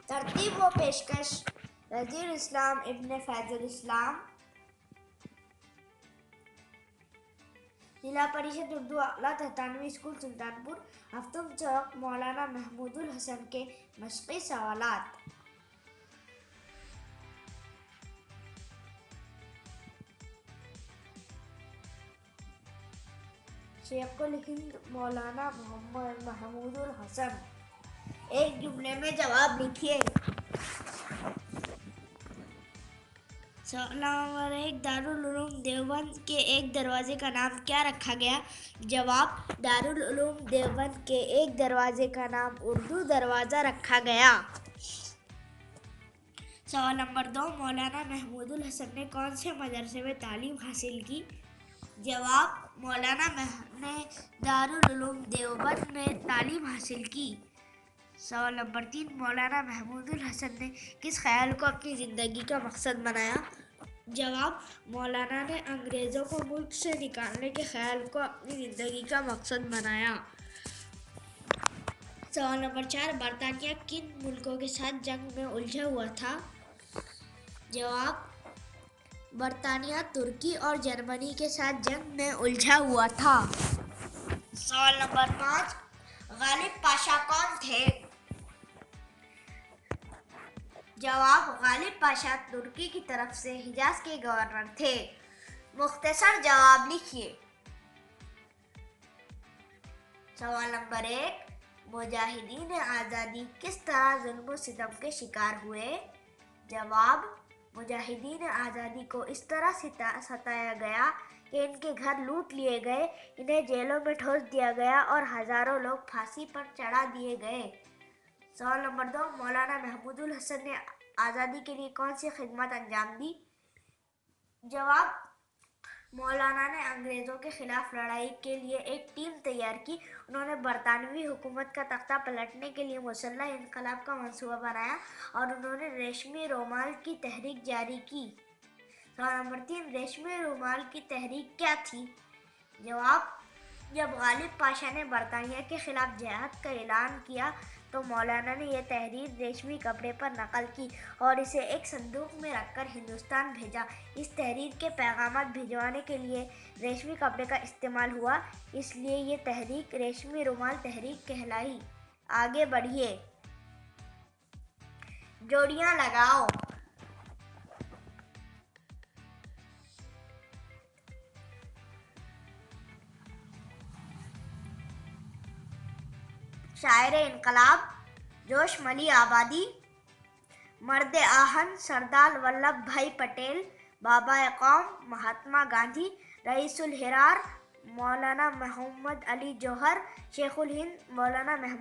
ترتیب و پیشکش: وزیر اسلام ابن فیض الاسلام، ضلع پریشد اردو اعلیٰ تحتانوی اسکول سلطانپور، ہفتم چوک، مولانا محمود الحسن کے مشقی سوالات۔ شیخ الہند مولانا محمود الحسن، ایک جملے میں جواب لکھیے۔ سوال نمبر 1، دارالعلوم دیوبند کے ایک دروازے کا نام کیا رکھا گیا؟ جواب، دارالعلوم دیوبند کے ایک دروازے کا نام اردو دروازہ رکھا گیا۔ سوال نمبر 2، مولانا محمود الحسن نے کون سے مدرسے میں تعلیم حاصل کی؟ جواب، مولانا نے دارالعلوم دیوبند میں تعلیم حاصل کی۔ سوال نمبر 3، مولانا محمود الحسن نے کس خیال کو اپنی زندگی کا مقصد بنایا؟ جواب، مولانا نے انگریزوں کو ملک سے نکالنے کے خیال کو اپنی زندگی کا مقصد بنایا۔ سوال نمبر 4، برطانیہ کن ملکوں کے ساتھ جنگ میں الجھا ہوا تھا؟ جواب، برطانیہ ترکی اور جرمنی کے ساتھ جنگ میں الجھا ہوا تھا۔ سوال نمبر 5، غالب پاشا کون تھے؟ جواب، غالب پاشا ترکی کی طرف سے حجاز کے گورنر تھے۔ مختصر جواب لکھیے۔ سوال نمبر 1، مجاہدین آزادی کس طرح ظلم و ستم کے شکار ہوئے؟ جواب، مجاہدین آزادی کو اس طرح ستایا گیا کہ ان کے گھر لوٹ لیے گئے، انہیں جیلوں میں ٹھونس دیا گیا اور ہزاروں لوگ پھانسی پر چڑھا دیے گئے۔ سوال نمبر 2، مولانا محمود الحسن نے آزادی کے لیے کون سی خدمات انجام دی؟ جواب، مولانا نے انگریزوں کے خلاف لڑائی کے لیے ایک ٹیم تیار کی، انہوں نے برطانوی حکومت کا تختہ پلٹنے کے لیے مسلح انقلاب کا منصوبہ بنایا اور انہوں نے ریشمی رومال کی تحریک جاری کی۔ سوال نمبر 3، ریشمی رومال کی تحریک کیا تھی؟ جواب، جب غالب پاشا نے برطانیہ کے خلاف جہاد کا اعلان کیا تو مولانا نے یہ تحریر ریشمی کپڑے پر نقل کی اور اسے ایک صندوق میں رکھ کر ہندوستان بھیجا۔ اس تحریر کے پیغامات بھجوانے کے لیے ریشمی کپڑے کا استعمال ہوا، اس لیے یہ تحریک ریشمی رومال تحریک کہلائی۔ آگے بڑھیے، جوڑیاں لگاؤ۔ شاعر انقلاب: جوش ملی آبادی، مرد آہن: سردار ولبھ بھائی پٹیل، بابا قوم: مہاتما گاندھی، رئیس الحرار: مولانا محمد علی جوہر، شیخ الہند: مولانا محمود